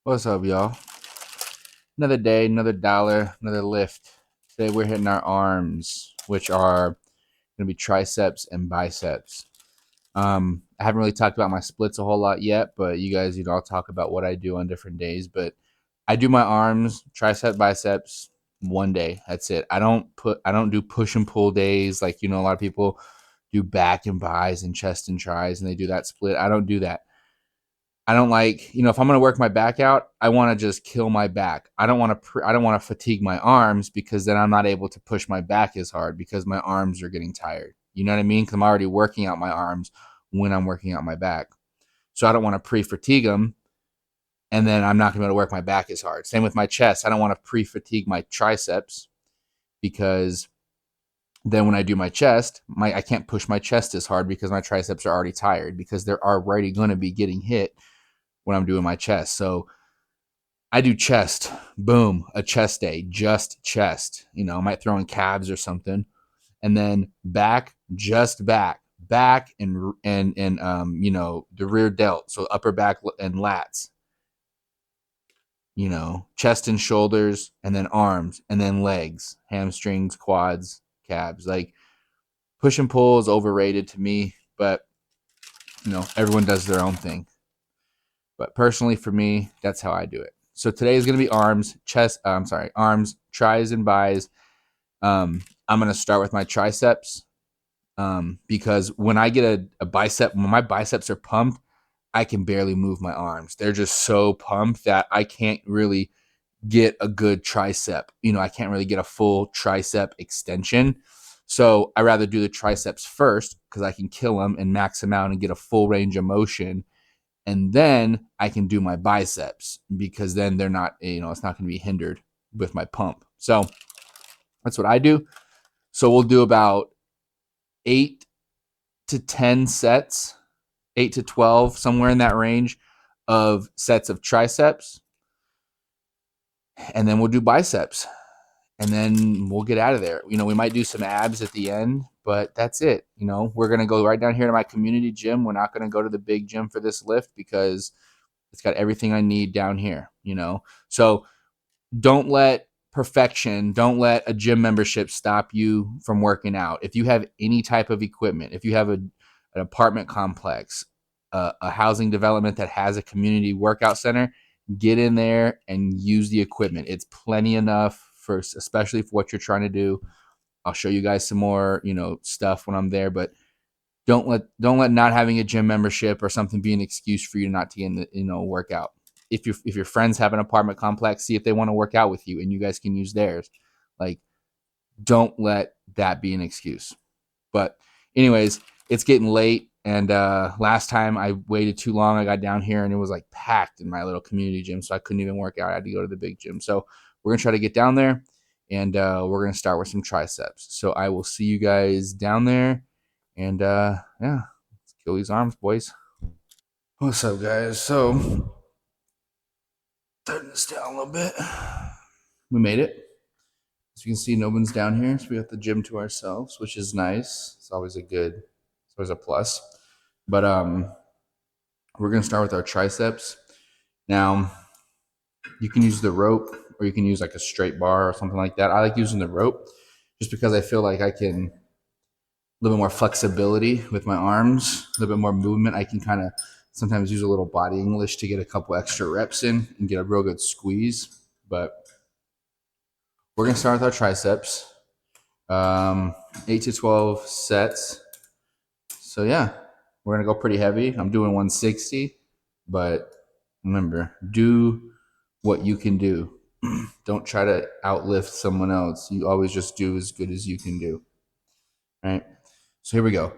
What's up, y'all? Another day, another dollar, another lift. Today we're hitting our arms, which are going to be triceps and biceps. I haven't really talked about my splits a whole lot yet, but you guys, I'll talk about what I do on different days. But I do my arms, tricep, biceps, one day. That's it. I don't do push and pull days like a lot of people do back and bis and chest and tries, and they do that split. I don't do that. I don't like, if I'm going to work my back out, I want to just kill my back. I don't want to fatigue my arms because then I'm not able to push my back as hard because my arms are getting tired. You know what I mean? Cuz I'm already working out my arms when I'm working out my back. So I don't want to pre-fatigue them and then I'm not going to be able to work my back as hard. Same with my chest. I don't want to pre-fatigue my triceps because then when I do my chest, I can't push my chest as hard because my triceps are already tired because they're already going to be getting hit when I'm doing my chest. So I do chest, boom, a chest day, just chest. I might throw in calves or something, and then back, just back, and the rear delt, so upper back and lats. Chest and shoulders, and then arms, and then legs, hamstrings, quads, calves. Like push and pull is overrated to me, but everyone does their own thing. But personally, for me, that's how I do it. So today is going to be arms, chest. Arms, tries and bis. I'm going to start with my triceps because when I get a bicep, when my biceps are pumped, I can barely move my arms. They're just so pumped that I can't really get a good tricep. I can't really get a full tricep extension. So I rather do the triceps first because I can kill them and max them out and get a full range of motion, and then I can do my biceps because then they're not, it's not going to be hindered with my pump. So that's what I do. So we'll do about 8 to 10 sets, 8 to 12, somewhere in that range of sets of triceps. And then we'll do biceps. And then we'll get out of there. We might do some abs at the end, but that's it. We're going to go right down here to my community gym. We're not going to go to the big gym for this lift because it's got everything I need down here. So don't let a gym membership stop you from working out. If you have any type of equipment, if you have an apartment complex, a housing development that has a community workout center, get in there and use the equipment. It's plenty enough for, especially for what you're trying to do. I'll show you guys some more, stuff when I'm there, but don't let not having a gym membership or something be an excuse for you not to get in the workout. If your friends have an apartment complex, see if they want to work out with you and you guys can use theirs. Like, don't let that be an excuse. But anyways, it's getting late, and last time I waited too long. I got down here and it was like packed in my little community gym, so I couldn't even work out. I had to go to the big gym. So we're gonna try to get down there, and we're gonna start with some triceps. So I will see you guys down there, and yeah, let's kill these arms, boys. What's up, guys? So turn this down a little bit. We made it. As you can see, no one's down here, so we got the gym to ourselves, which is nice. It's always a plus. But we're gonna start with our triceps. Now, you can use the rope, or you can use like a straight bar or something like that. I like using the rope just because I feel like I can a little bit more flexibility with my arms, a little bit more movement. I can kind of sometimes use a little body English to get a couple extra reps in and get a real good squeeze. But we're gonna start with our triceps. 8 to 12 sets. So yeah, we're gonna go pretty heavy. I'm doing 160, but remember, do what you can do. Don't try to outlift someone else. You always just do as good as you can do. All right. So here we go.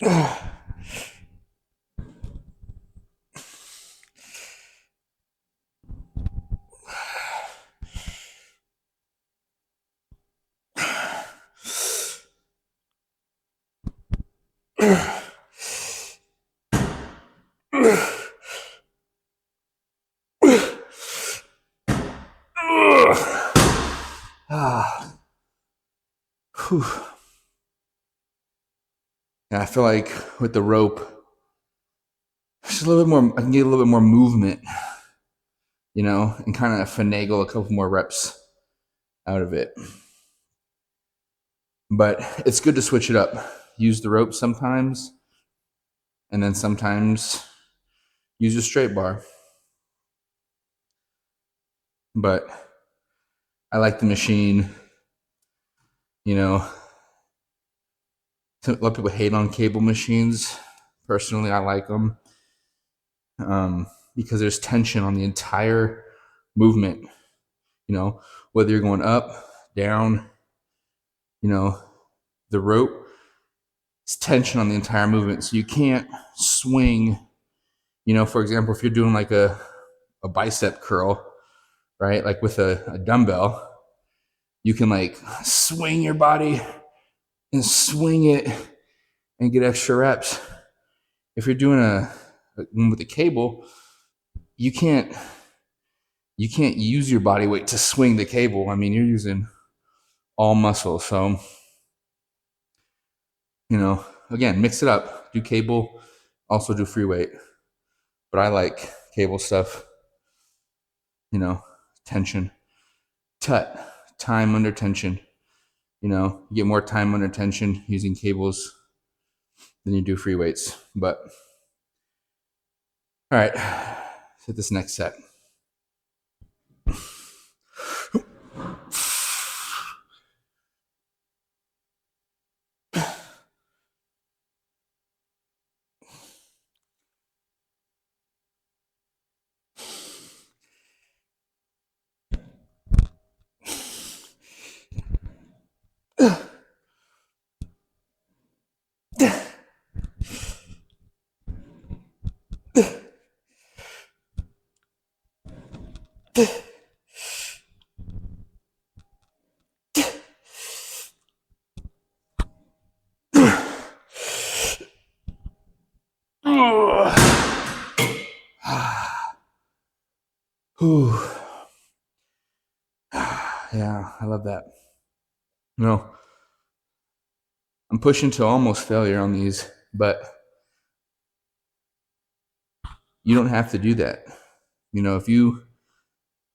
Whew. Yeah, I feel like with the rope, just a little bit more. I can get a little bit more movement, and kind of finagle a couple more reps out of it. But it's good to switch it up. Use the rope sometimes, and then sometimes use a straight bar. But I like the machine. A lot of people hate on cable machines. Personally, I like them because there's tension on the entire movement. Whether you're going up, down, the rope, it's tension on the entire movement. So you can't swing. For example, if you're doing like a bicep curl, right? Like with a dumbbell, you can like swing your body and swing it and get extra reps. If you're doing with a cable, you can't use your body weight to swing the cable. I mean, you're using all muscle. So, again, mix it up. Do cable, also do free weight. But I like cable stuff, tension, time under tension. You get more time under tension using cables than you do free weights. But all right, let's hit this next set. Yeah, I love that. I'm pushing to almost failure on these, but you don't have to do that. If you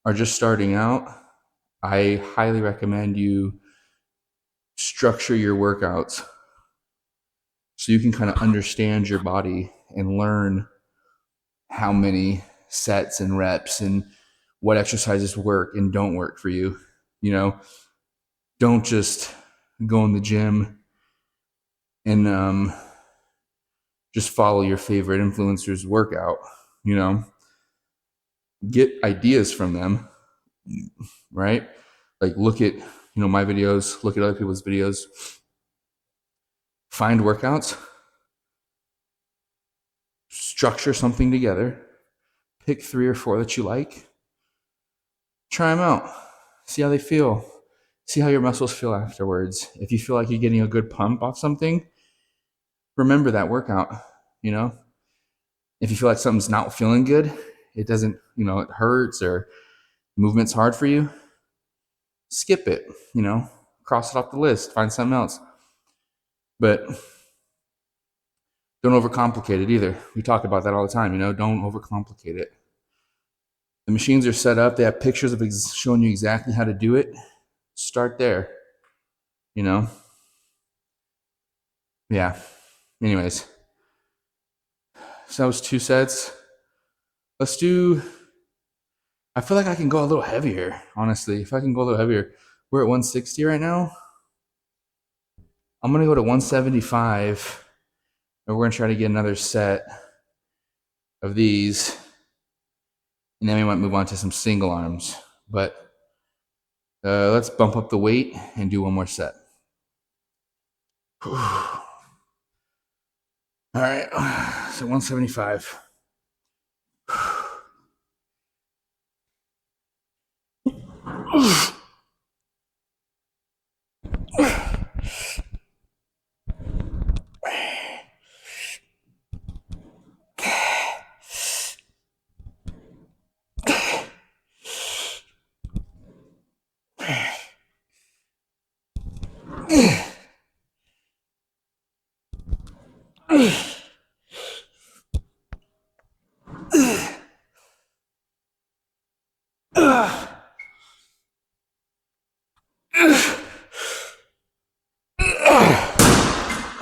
are just starting out, I highly recommend you structure your workouts so you can kind of understand your body and learn how many sets and reps and what exercises work and don't work for you. Don't just go in the gym and just follow your favorite influencer's workout. Get ideas from them, right? Like look at my videos, look at other people's videos, find workouts, structure something together, pick 3 or 4 that you like, try them out, see how they feel, see how your muscles feel afterwards. If you feel like you're getting a good pump off something, remember that workout. If you feel like something's not feeling good, it doesn't, it hurts or movement's hard for you, skip it, cross it off the list, find something else. But don't overcomplicate it either. We talk about that all the time, don't overcomplicate it. The machines are set up, they have pictures of showing you exactly how to do it. Start there, Yeah. Anyways, so that was 2 sets. Let's do, I feel like I can go a little heavier, honestly. If I can go a little heavier, we're at 160 right now. I'm going to go to 175, and we're going to try to get another set of these. And then we might move on to some single arms. But let's bump up the weight and do one more set. All right, so 175.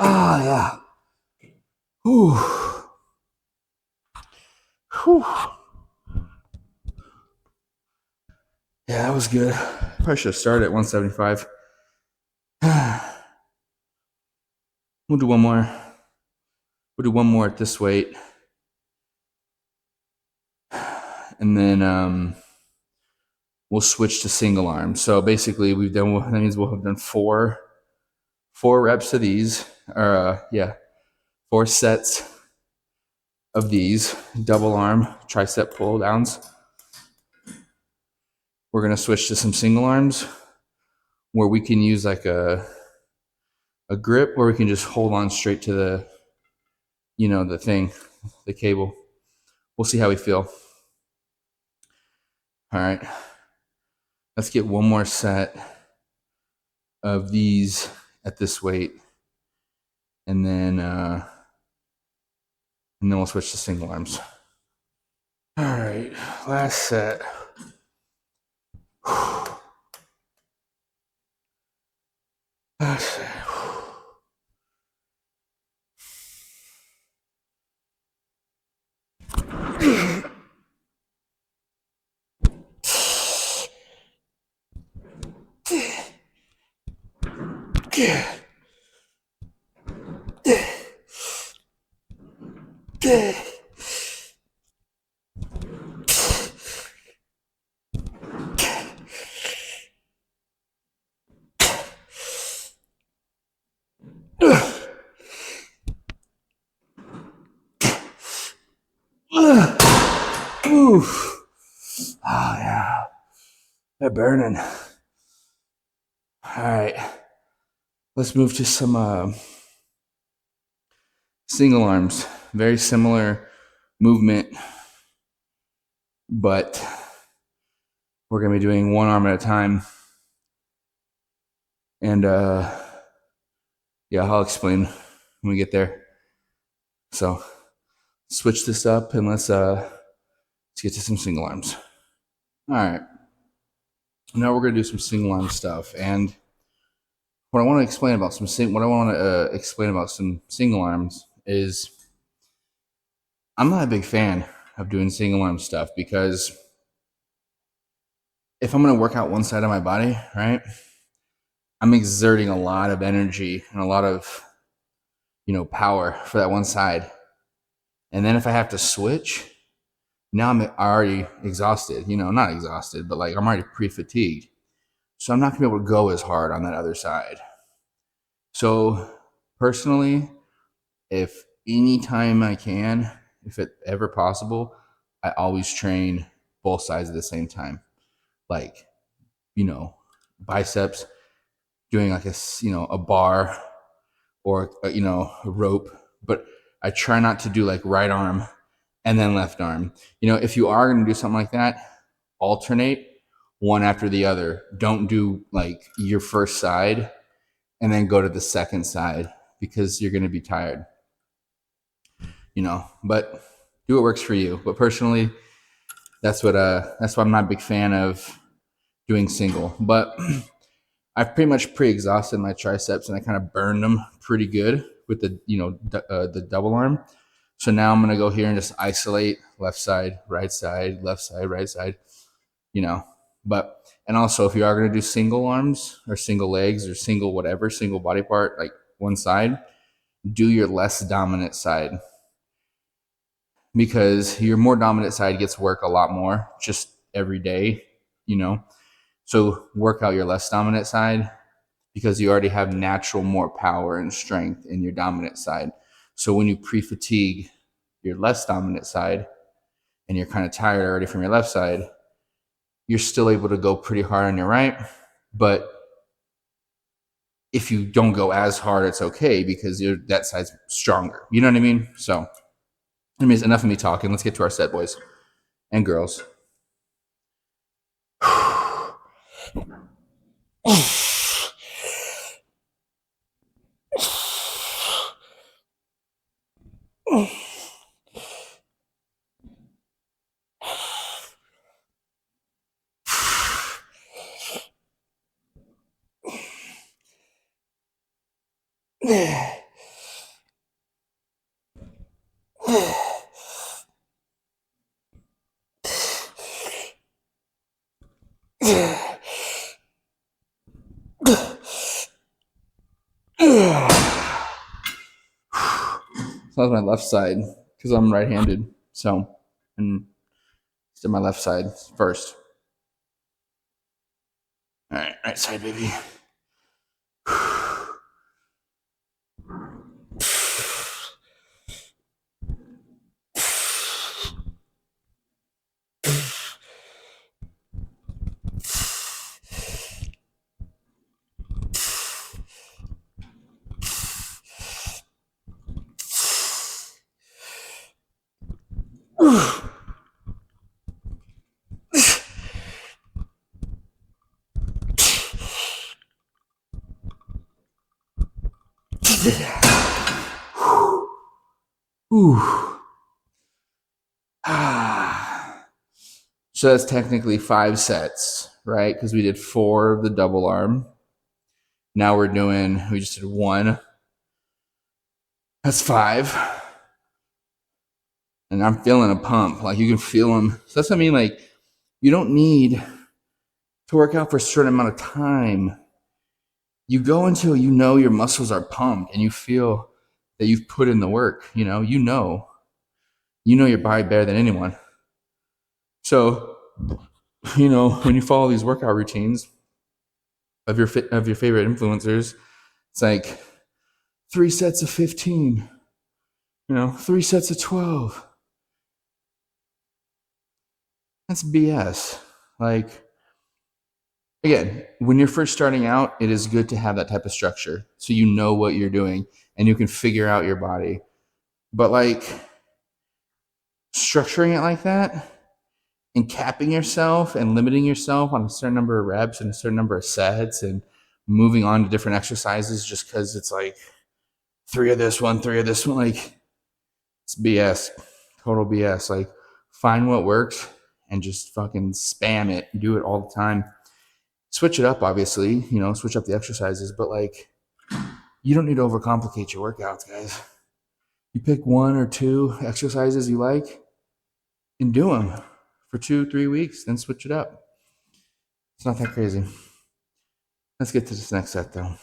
Oh yeah. Whew. Whew. Yeah, that was good. Probably should have started at 175. We'll do one more. We'll do one more at this weight. And then we'll switch to single arm. So basically that means we'll have done four reps of these, or 4 sets of these double arm tricep pull downs. We're going to switch to some single arms where we can use like a grip where we can just hold on straight to the cable. We'll see how we feel. All right. Let's get one more set of these at this weight. And then we'll switch to single arms. All right. Last set. Last set. Oof. Oh yeah. They're burning. All right. Let's move to some single arms. Very similar movement, but we're going to be doing one arm at a time. And I'll explain when we get there. So switch this up and let's get to some single arms. All right. Now we're going to do some single arm stuff. And what I want to explain about some single arms is I'm not a big fan of doing single arm stuff because if I'm going to work out one side of my body, right, I'm exerting a lot of energy and a lot of power for that one side. And then if I have to switch, now I'm already exhausted, not exhausted, but like I'm already pre-fatigued. So I'm not gonna be able to go as hard on that other side. So personally, if anytime I can, if it ever possible, I always train both sides at the same time. Like, biceps, doing like a bar or, a rope, but I try not to do like right arm and then left arm. If you are going to do something like that, alternate one after the other. Don't do like your first side and then go to the second side because you're going to be tired. But do what works for you. But personally, that's why I'm not a big fan of doing single. But I've pretty much pre-exhausted my triceps and I kind of burned them pretty good with the double arm. So now I'm going to go here and just isolate left side, right side, left side, right side, but, and also if you are going to do single arms or single legs or single body part, like one side, do your less dominant side because your more dominant side gets work a lot more just every day, so work out your less dominant side because you already have natural more power and strength in your dominant side. So when you pre-fatigue your less dominant side and you're kind of tired already from your left side, you're still able to go pretty hard on your right. But if you don't go as hard, it's okay because that side's stronger. You know what I mean? So, anyways, enough of me talking. Let's get to our set, boys and girls. So that's my left side because I'm right-handed. So, and it's my left side first. All right, right side, baby. So that's technically 5 sets, right? Because we did 4 of the double arm. Now we just did 1. That's 5. And I'm feeling a pump. Like you can feel them. So that's what I mean. Like you don't need to work out for a certain amount of time. You go until you know your muscles are pumped and you feel that you've put in the work. You know your body better than anyone. So, when you follow these workout routines of your favorite influencers, it's like 3 sets of 15, 3 sets of 12. That's BS. Like, again, when you're first starting out, it is good to have that type of structure so you know what you're doing and you can figure out your body. But like structuring it like that and capping yourself and limiting yourself on a certain number of reps and a certain number of sets and moving on to different exercises just because it's like 3 of this one, 3 of this one, like it's BS, total BS. Like find what works and just fucking spam it, do it all the time. Switch it up, obviously, switch up the exercises, but like you don't need to overcomplicate your workouts, guys. You pick 1 or 2 exercises you like and do them for 2-3 weeks, then switch it up. It's not that crazy. Let's get to this next set, though.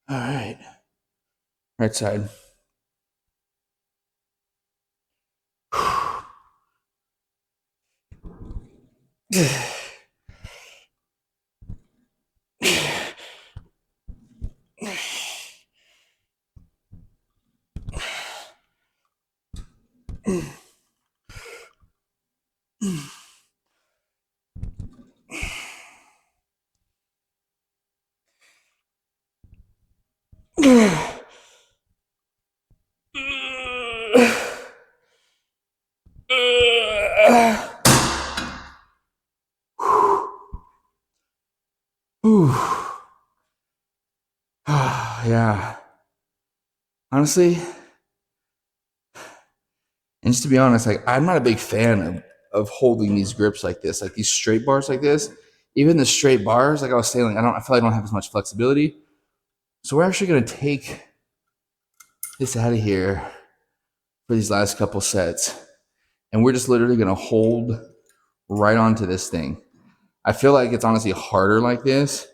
All right. Right side. Yeah. Honestly, and just to be honest, like I'm not a big fan of holding these grips like this, like these straight bars like this. even the straight bars, like I was saying, like I feel like I don't have as much flexibility. So we're actually gonna take this out of here for these last couple sets. And we're just literally gonna hold right onto this thing. I feel like it's honestly harder like this,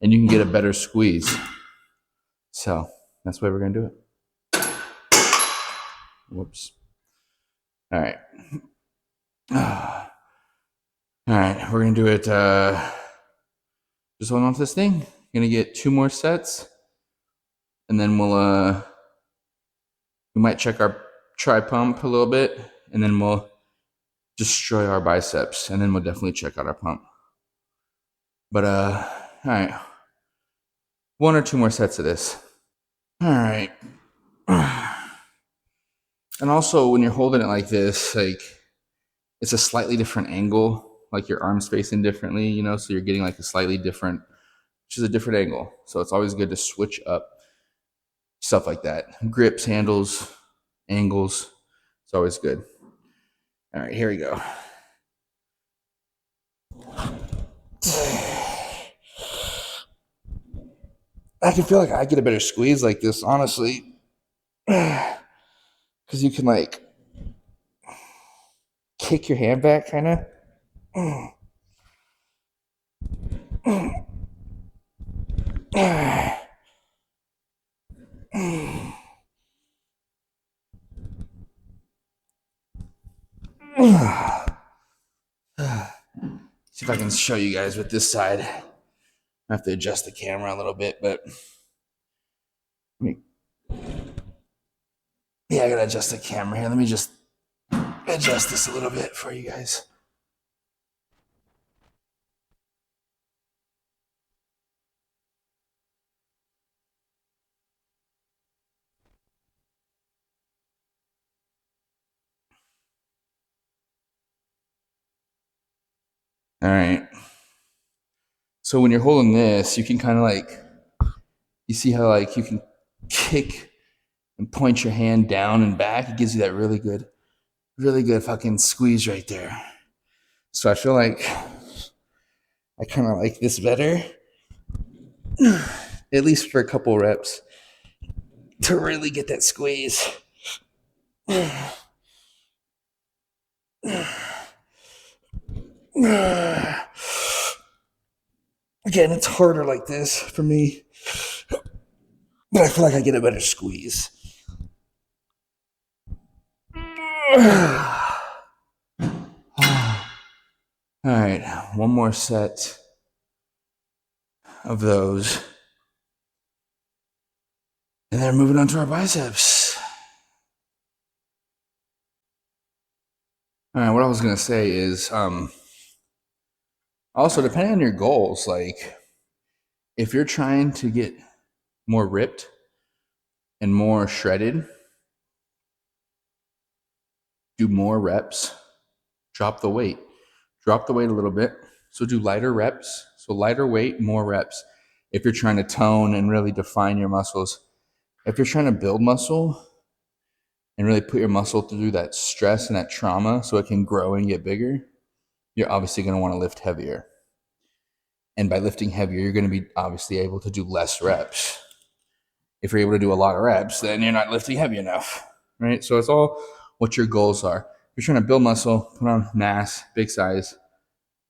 and you can get a better squeeze. So that's the way we're gonna do it. Whoops. All right. All right, we're gonna do it. Just hold on to this thing. Gonna get 2 more sets, and then we might check our tri pump a little bit, and then we'll destroy our biceps, and then we'll definitely check out our pump. But all right, 1 or 2 more sets of this. All right. And also, when you're holding it like this, like it's a slightly different angle, like your arms facing differently, you know, so you're getting like a slightly different, which is a different angle. So it's always good to switch up stuff like that. Grips, handles, angles. It's always good. All right, here we go. I can feel like I get a better squeeze like this, honestly. Because you can like kick your hand back, kind of. See if I can show you guys with this side. I have to adjust the camera a little bit, but yeah, I gotta adjust the camera here. Let me just adjust this a little bit for you guys. All right. So when you're holding this, you can kind of like, you see how like you can kick and point your hand down and back. It gives you that really good fucking squeeze right there. So I feel like I kind of like this better, at least for a couple reps, to really get that squeeze. Again, it's harder like this for me, but I feel like I get a better squeeze. All right, 1 more set of those. And then moving on to our biceps. All right, what I was going to say is also, depending on your goals, like if you're trying to get more ripped and more shredded, do more reps, drop the weight a little bit. So do lighter reps. So lighter weight, more reps. If you're trying to tone and really define your muscles, if you're trying to build muscle and really put your muscle through that stress and that trauma so it can grow and get bigger, you're obviously going to want to lift heavier. And by lifting heavier, you're going to be obviously able to do less reps. If you're able to do a lot of reps, then you're not lifting heavy enough, right? So it's all what your goals are. If you're trying to build muscle, put on mass, big size,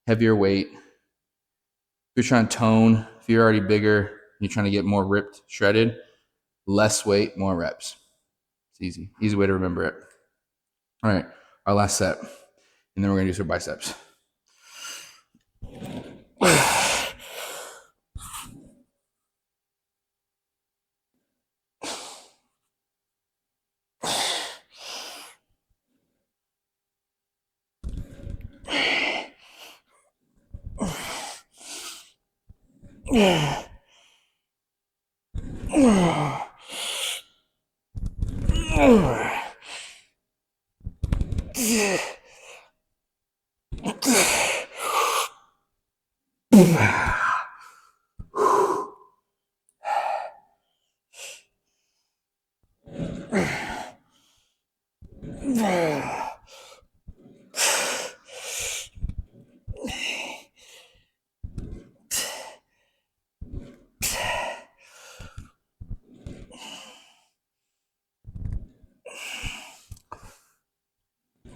heavier weight. If you're trying to tone, if you're already bigger, you're trying to get more ripped, shredded, less weight, more reps. It's easy way to remember it. All right, our last set, and then we're going to do some biceps.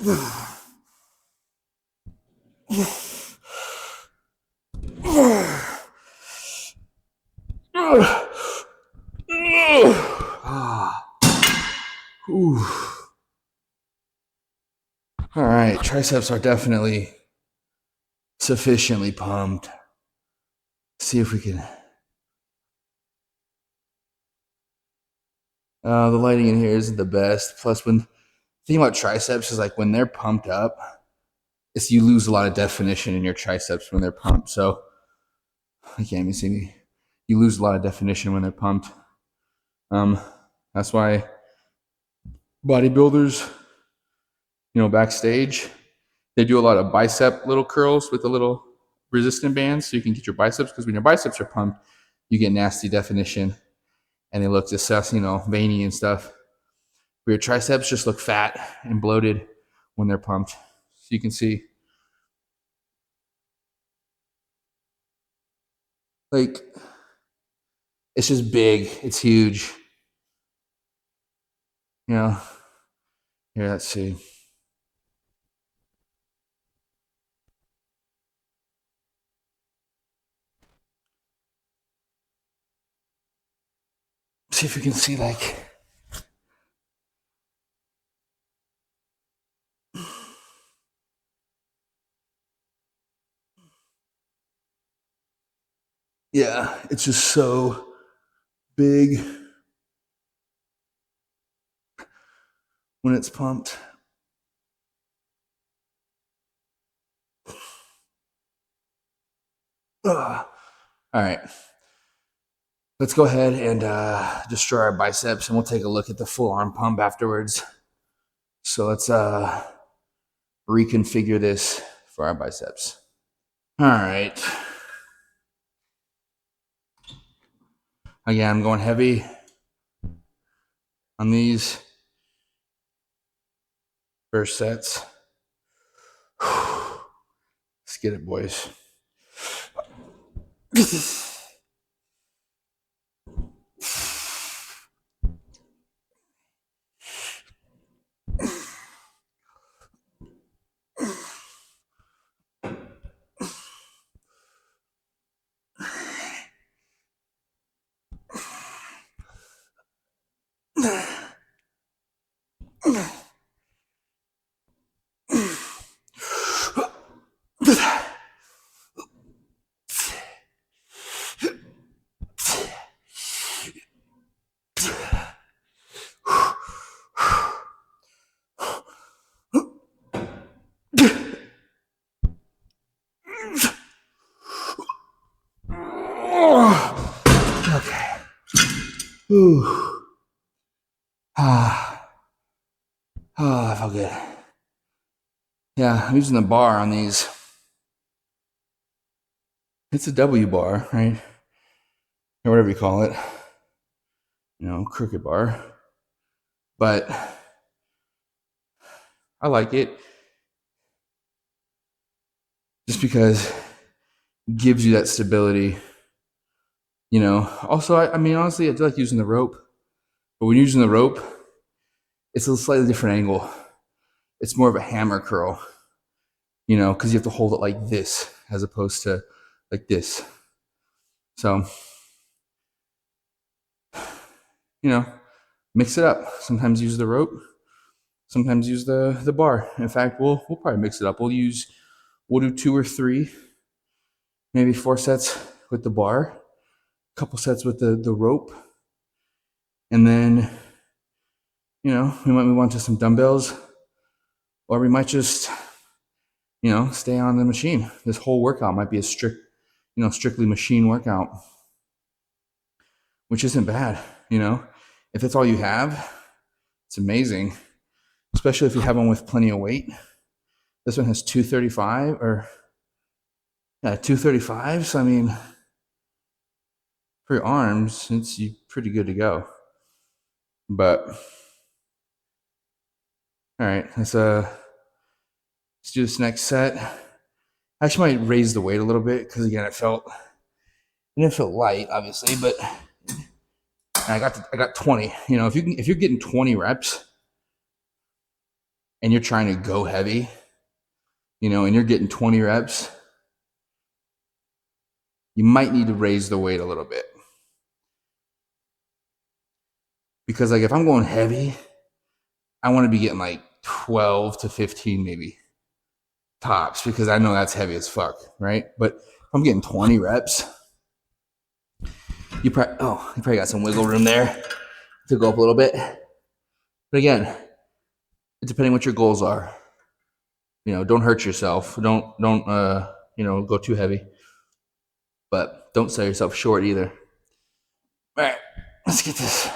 All right, triceps are definitely sufficiently pumped. See if we can. The lighting in here isn't the best. Plus, when the thing about triceps is like when they're pumped up, it's you lose a lot of definition in your triceps when they're pumped. So I can't even see me. You lose a lot of definition when they're pumped. That's why bodybuilders, backstage, they do a lot of bicep little curls with the little resistant bands so you can get your biceps, because when your biceps are pumped, you get nasty definition and they look just, veiny and stuff. But your triceps just look fat and bloated when they're pumped. So you can see, like, it's just big. It's huge. Here, let's see. See if we can see, like, yeah, it's just so big when it's pumped. Ugh. All right. Let's go ahead and destroy our biceps, and we'll take a look at the full arm pump afterwards. So let's reconfigure this for our biceps. All right. Again, I'm going heavy on these first sets. Let's get it, boys. Okay. Ooh. I felt good. Yeah, I'm using the bar on these. It's a W bar, right? Or whatever you call it. Crooked bar. But I like it just because it gives you that stability. Also, I mean, honestly, I do like using the rope. But when you're using the rope, it's a slightly different angle. It's more of a hammer curl, because you have to hold it like this as opposed to like this. So, mix it up. Sometimes use the rope. Sometimes use the bar. In fact, we'll probably mix it up. We'll do 2 or 3, maybe 4 sets with the bar, a couple sets with the rope, and then we might move on to some dumbbells, or we might just stay on the machine. This whole workout might be a strictly machine workout, which isn't bad. If that's all you have, it's amazing, especially if you have one with plenty of weight. This one has 235 or 235. So I mean, for your arms, it's pretty good to go. But all right, let's do this next set. I actually might raise the weight a little bit because again, it didn't feel light, obviously, but I got 20. If you're getting 20 reps, and you're trying to go heavy, and you're getting 20 reps, you might need to raise the weight a little bit. Because like if I'm going heavy, I want to be getting like 12 to 15 maybe tops, because I know that's heavy as fuck, right? But if I'm getting 20 reps, you probably got some wiggle room there to go up a little bit. But again, depending what your goals are, don't hurt yourself. Don't go too heavy, but don't sell yourself short either. All right, let's get this.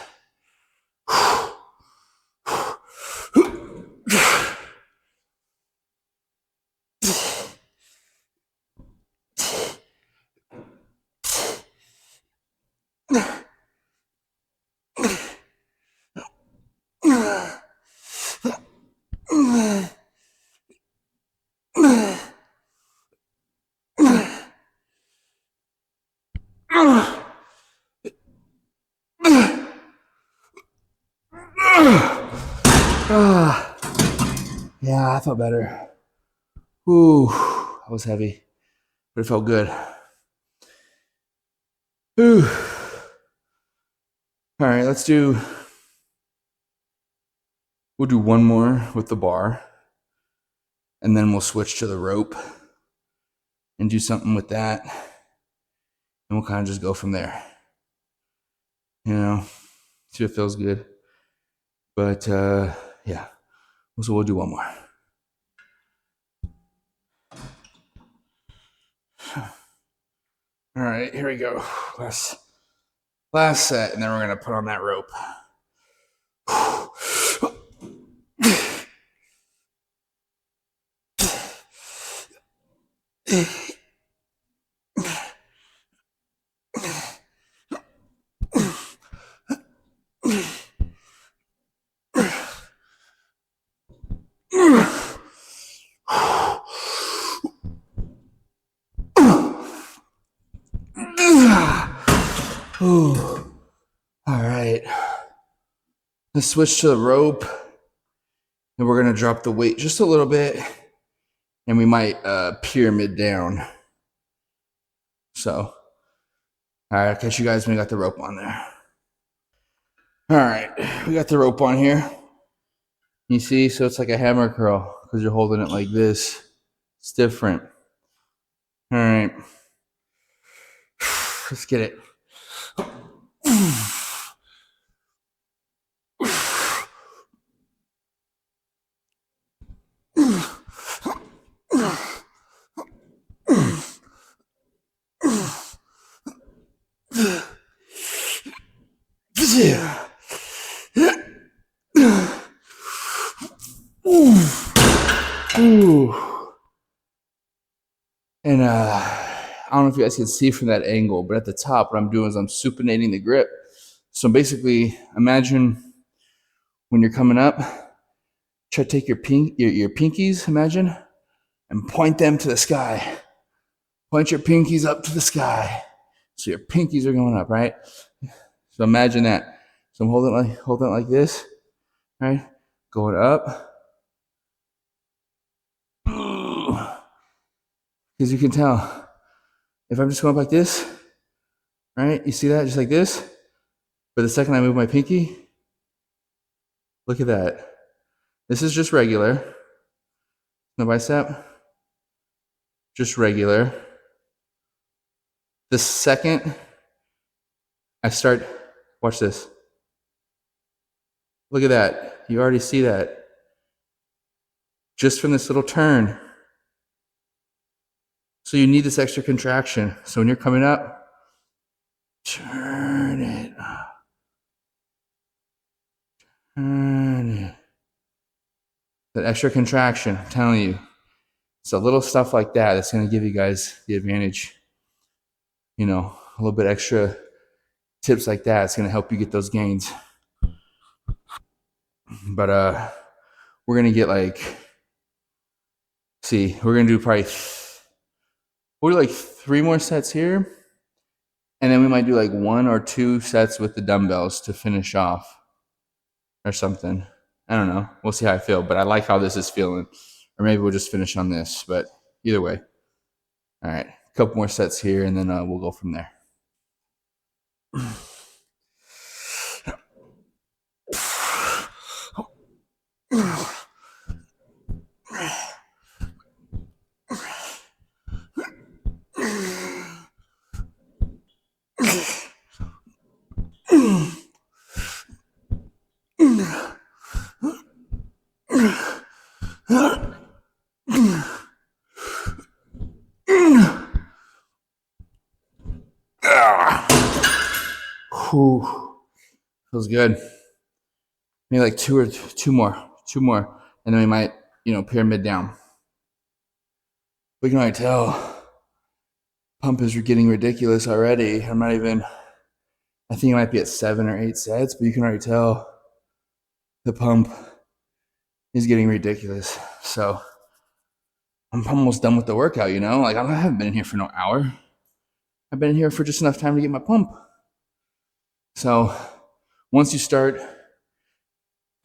Yeah, I felt better. Ooh, that was heavy, but it felt good. Ooh. All right, we'll do one more with the bar, and then we'll switch to the rope and do something with that, and we'll kind of just go from there. See if it feels good. But yeah, so we'll do one more. All right, here we go. Last set, and then we're gonna put on that rope. Ooh. All right. Let's switch to the rope, and we're gonna drop the weight just a little bit, and we might pyramid down. So, all right, I'll catch you guys when we got the rope on there. All right, we got the rope on here. You see, so it's like a hammer curl because you're holding it like this. It's different. All right, let's get it. Ooh. And I don't know if you guys can see from that angle, but at the top, what I'm doing is I'm supinating the grip. So basically, imagine when you're coming up, try to take your pinkies, imagine, and point them to the sky. Point your pinkies up to the sky. So your pinkies are going up, right? So imagine that. So I'm holding it like this, right? Going up. Because you can tell, if I'm just going up like this, right? You see that? Just like this. But the second I move my pinky, look at that. This is just regular. No bicep. Just regular. The second I start, watch this. Look at that. You already see that. Just from this little turn. So you need this extra contraction. So when you're coming up, turn it. Turn it. That extra contraction, I'm telling you. So little stuff like that that's going to give you guys the advantage. A little bit extra tips like that. It's going to help you get those gains. But we're going to get we're going to do probably, we'll do like 3 more sets here. And then we might do like 1 or 2 sets with the dumbbells to finish off or something. I don't know. We'll see how I feel, but I like how this is feeling. Or maybe we'll just finish on this. But either way. All right. A couple more sets here, and then we'll go from there. Whew. Feels good. Maybe like two more, and then we might, pyramid down. We can already tell pump is getting ridiculous already. I think it might be at 7 or 8 sets, but you can already tell the pump is getting ridiculous. So I'm almost done with the workout, Like I haven't been in here for no hour. I've been in here for just enough time to get my pump. So once you start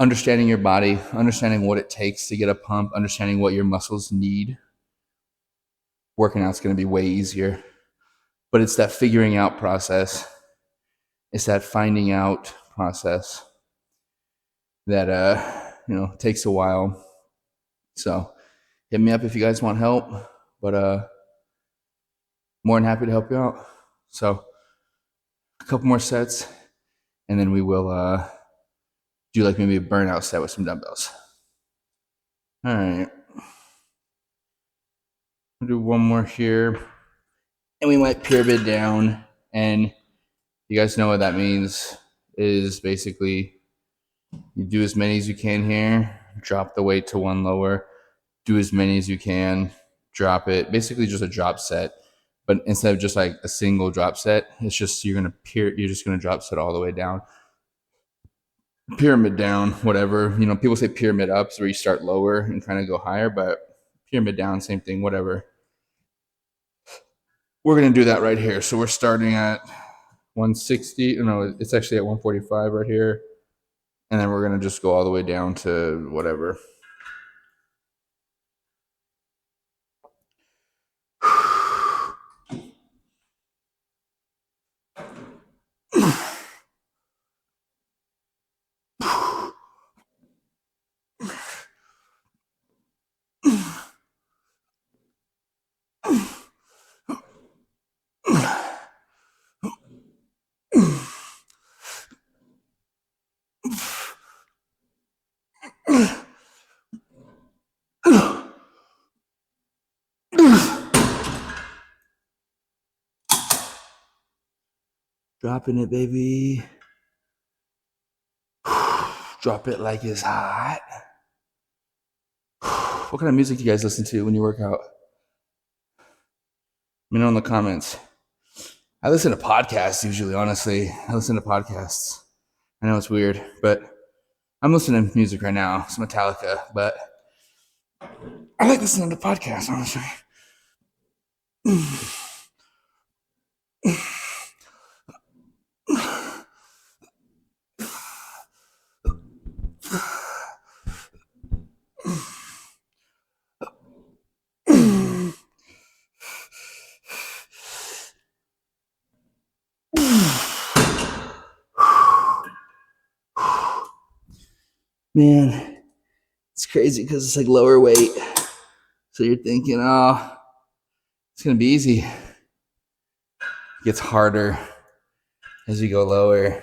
understanding your body, understanding what it takes to get a pump, understanding what your muscles need, working out's going to be way easier. But it's that figuring out process. It's that finding out process that takes a while. So hit me up if you guys want help, but more than happy to help you out. So a couple more sets, and then we will do like maybe a burnout set with some dumbbells. All right. We'll do one more here, and we might pyramid down. And you guys know what that means is basically you do as many as you can here, drop the weight to one lower, do as many as you can, drop it. Basically just a drop set. But instead of just like a single drop set, it's just you're just gonna drop set all the way down. Pyramid down, whatever. People say pyramid ups where you start lower and kind of go higher, but pyramid down, same thing, whatever. We're gonna do that right here. So we're starting at 160. No, it's actually at 145 right here. And then we're gonna just go all the way down to whatever. Dropping it, baby. Drop it like it's hot. What kind of music do you guys listen to when you work out? Let me know in the comments. I listen to podcasts usually, honestly. I listen to podcasts. I know it's weird, but I'm listening to music right now. It's Metallica, but I like listening to podcasts, honestly. Man, it's crazy because it's like lower weight. So you're thinking, oh, it's going to be easy. It gets harder as you go lower.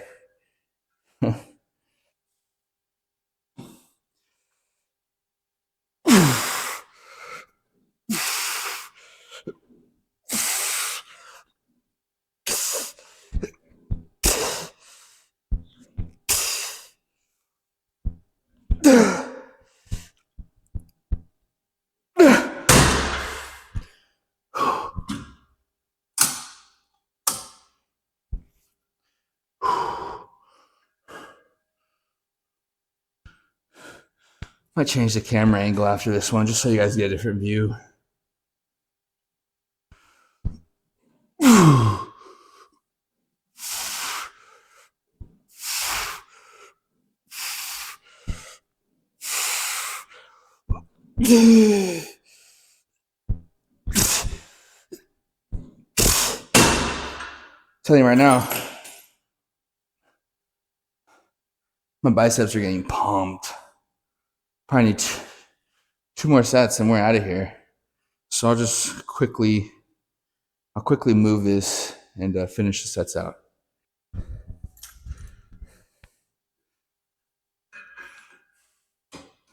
Might change the camera angle after this one just so you guys get a different view. Telling you right now, my biceps are getting pumped. Probably need two more sets and we're out of here. So I'll quickly move this and finish the sets out.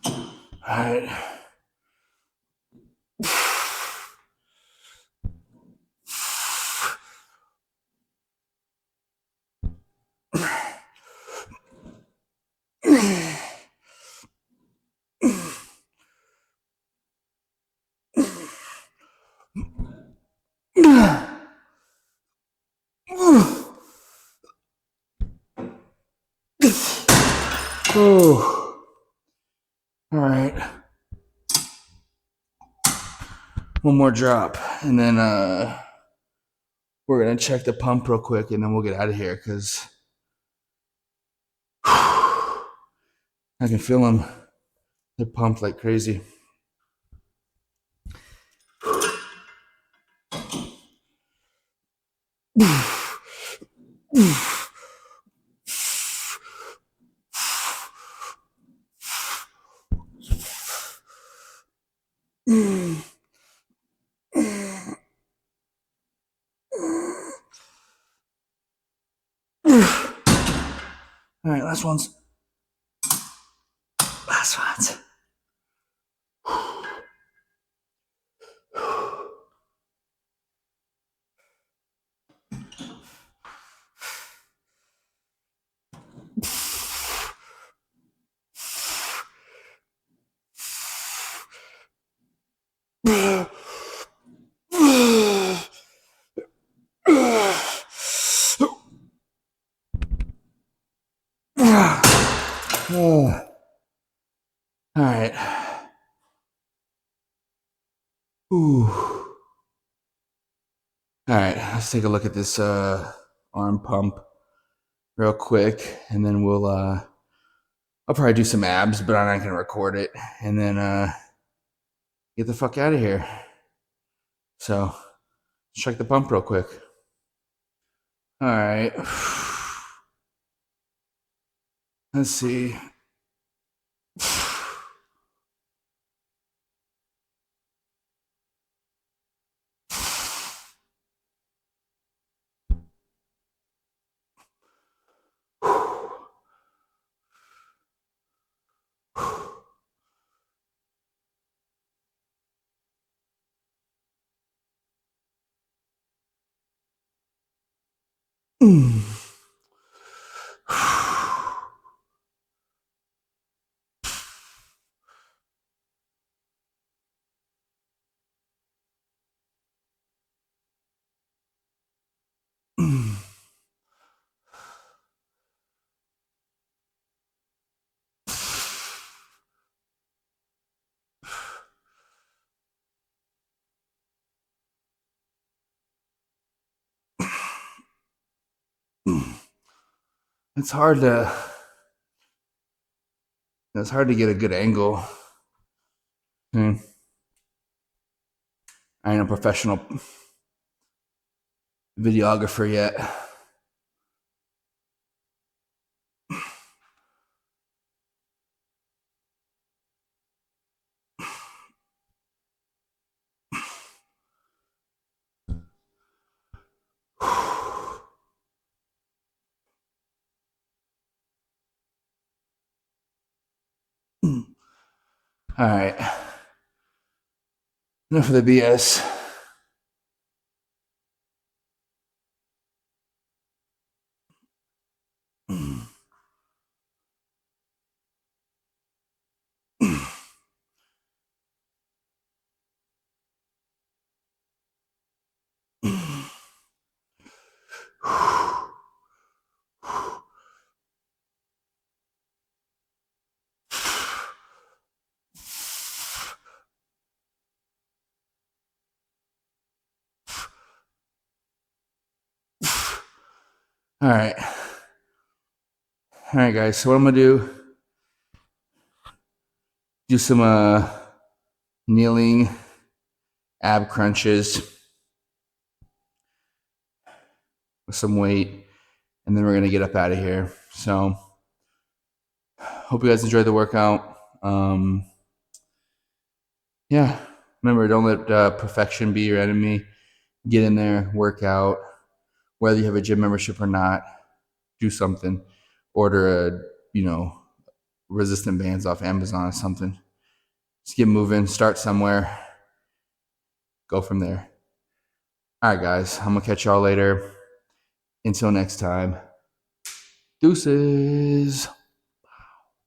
All right. Oh. All right. One more drop, and then we're gonna check the pump real quick, and then we'll get out of here because I can feel them. They're pumped like crazy. All right, last ones. Last ones. All right. Ooh. All right, let's take a look at this arm pump real quick, and then I'll probably do some abs, but I'm not gonna record it, and then get the fuck out of here. So let's check the pump real quick. All right. Let's see. It's hard to get a good angle. I ain't a professional videographer yet. All right. Enough of the BS. All right. All right, guys. So what I'm gonna do some kneeling, ab crunches with some weight, and then we're going to get up out of here. So hope you guys enjoyed the workout. Yeah, remember, don't let perfection be your enemy. Get in there, work out, whether you have a gym membership or not. Do something. Order resistant bands off Amazon or something. Just get moving. Start somewhere. Go from there. All right, guys. I'm gonna catch y'all later. Until next time. Deuces.